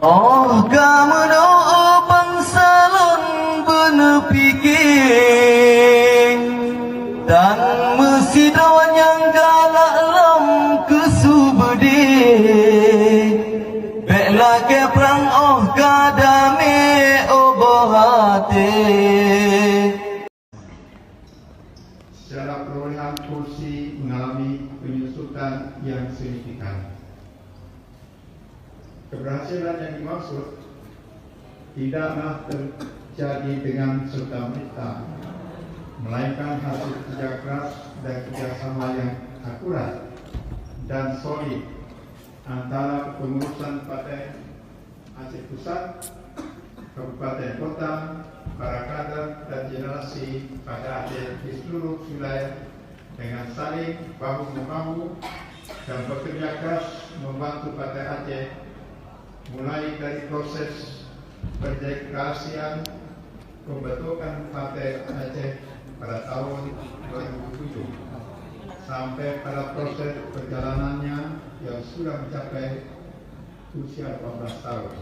Oh kamu doa bangsa lon benepiking dan mesti doa yang galak lam kesubedi bekla ke perang oh kadame obohate. Secara perolehan kursi mengalami penyusutan yang signifikan. Keberhasilan yang dimaksud tidaklah terjadi dengan serta-merta, melainkan hasil kerja keras dan kerjasama yang akurat dan solid antara pengurusan Partai Aceh Pusat, Kabupaten Kota, para kader dan generasi pada Aceh di seluruh wilayah dengan saling bahu-membahu dan bekerja keras membantu Partai Aceh mulai dari proses pendeklarasian pembentukan Partai Aceh pada tahun 2007 sampai pada proses perjalanannya yang sudah mencapai usia 18 tahun.